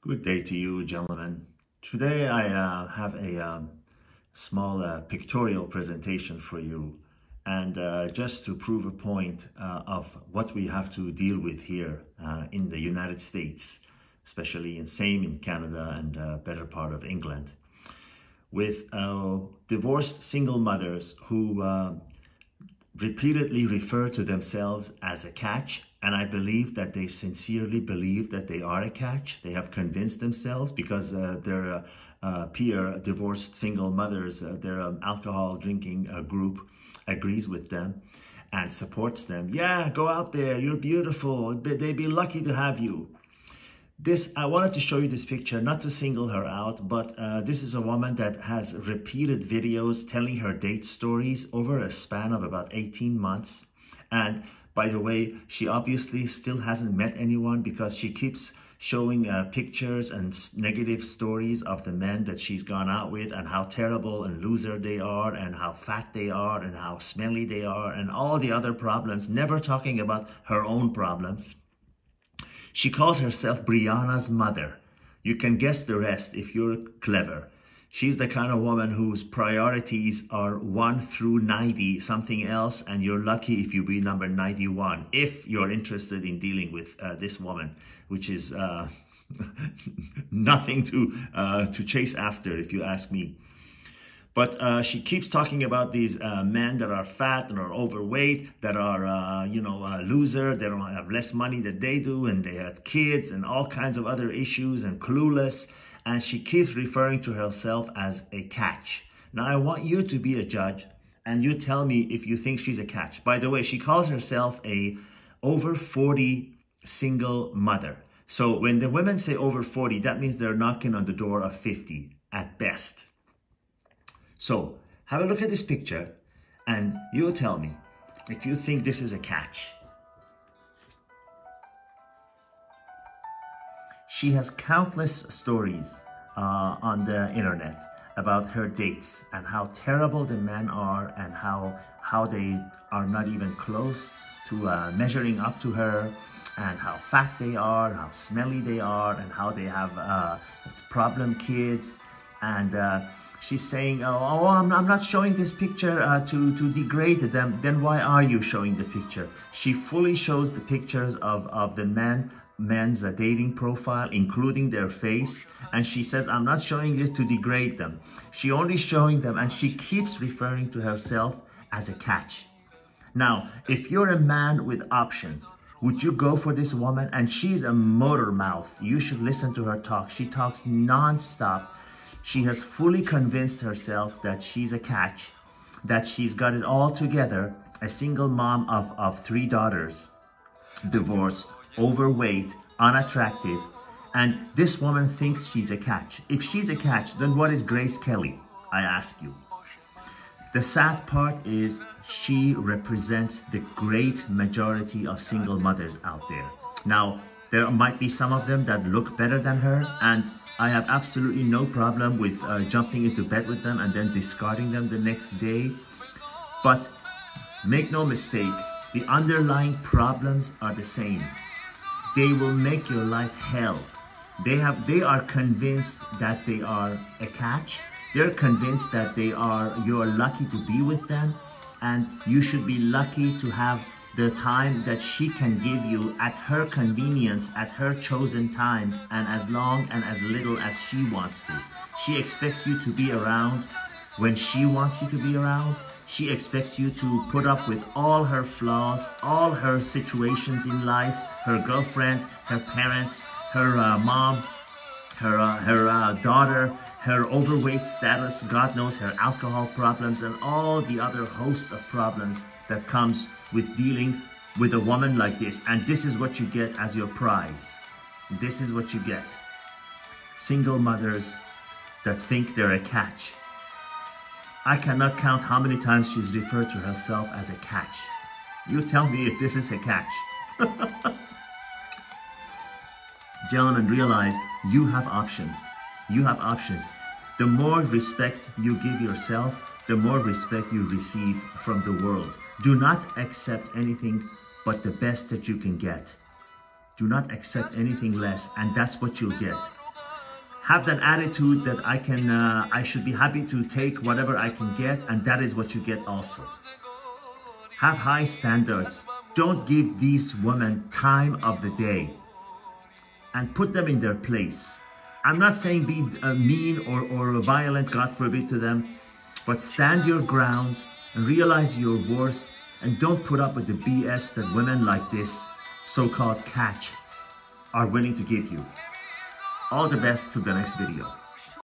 Good day to you, gentlemen. Today I have a small pictorial presentation for you, and just to prove a point of what we have to deal with here in the United States, especially in Canada and better part of England, with divorced single mothers who repeatedly refer to themselves as a catch, and I believe that they sincerely believe that they are a catch. They have convinced themselves because their peer divorced single mothers, their alcohol drinking group agrees with them and supports them. Yeah, go out there, you're beautiful, they'd be lucky to have you. I wanted to show you this picture, not to single her out, but this is a woman that has repeated videos telling her date stories over a span of about 18 months. And by the way, she obviously still hasn't met anyone because she keeps showing pictures and negative stories of the men that she's gone out with and how terrible and loser they are and how fat they are and how smelly they are and all the other problems, never talking about her own problems. She calls herself Brianna's mother. You can guess the rest if you're clever. She's the kind of woman whose priorities are 1 through 90, something else, and you're lucky if you be number 91, if you're interested in dealing with this woman, which is nothing to chase after, if you ask me. But she keeps talking about these men that are fat and are overweight, that are, loser, they don't have less money than they do, and they have kids and all kinds of other issues and clueless. And she keeps referring to herself as a catch. Now, I want you to be a judge, and you tell me if you think she's a catch. By the way, she calls herself a over 40 single mother. So when the women say over 40, that means they're knocking on the door of 50 at best. So have a look at this picture and you tell me if you think this is a catch. She has countless stories on the internet about her dates and how terrible the men are and how they are not even close to measuring up to her, and how fat they are, how smelly they are, and how they have problem kids. And she's saying, I'm not showing this picture to degrade them. Then why are you showing the picture? She fully shows the pictures of the men's dating profile, including their face. And she says, I'm not showing this to degrade them. She only showing them, and she keeps referring to herself as a catch. Now, if you're a man with option, would you go for this woman? And she's a motor mouth. You should listen to her talk. She talks non-stop. She has fully convinced herself that she's a catch, that she's got it all together, a single mom of 3 daughters, divorced, overweight, unattractive, and this woman thinks she's a catch. If she's a catch, then what is Grace Kelly, I ask you? The sad part is she represents the great majority of single mothers out there. Now, there might be some of them that look better than her, and I have absolutely no problem with jumping into bed with them and then discarding them the next day. But make no mistake, the underlying problems are the same. They will make your life hell. They are convinced that they are a catch. They're convinced that you're lucky to be with them, and you should be lucky to have the time that she can give you at her convenience, at her chosen times, and as long and as little as she wants to. She expects you to be around when she wants you to be around. She expects you to put up with all her flaws, all her situations in life, her girlfriends, her parents, her mom, her daughter, her overweight status, God knows, her alcohol problems, and all the other host of problems that comes with dealing with a woman like this. And this is what you get as your prize. This is what you get. Single mothers that think they're a catch. I cannot count how many times she's referred to herself as a catch. You tell me if this is a catch. Gentlemen, realize you have options. You have options. The more respect you give yourself, the more respect you receive from the world. Do not accept anything but the best that you can get. Do not accept anything less, and that's what you'll get. Have that attitude that I should be happy to take whatever I can get, and that is what you get also. Have high standards. Don't give these women time of the day, and put them in their place. I'm not saying be mean or violent, God forbid, to them, but stand your ground and realize your worth, and don't put up with the BS that women like this so-called catch are willing to give you. All the best to the next video.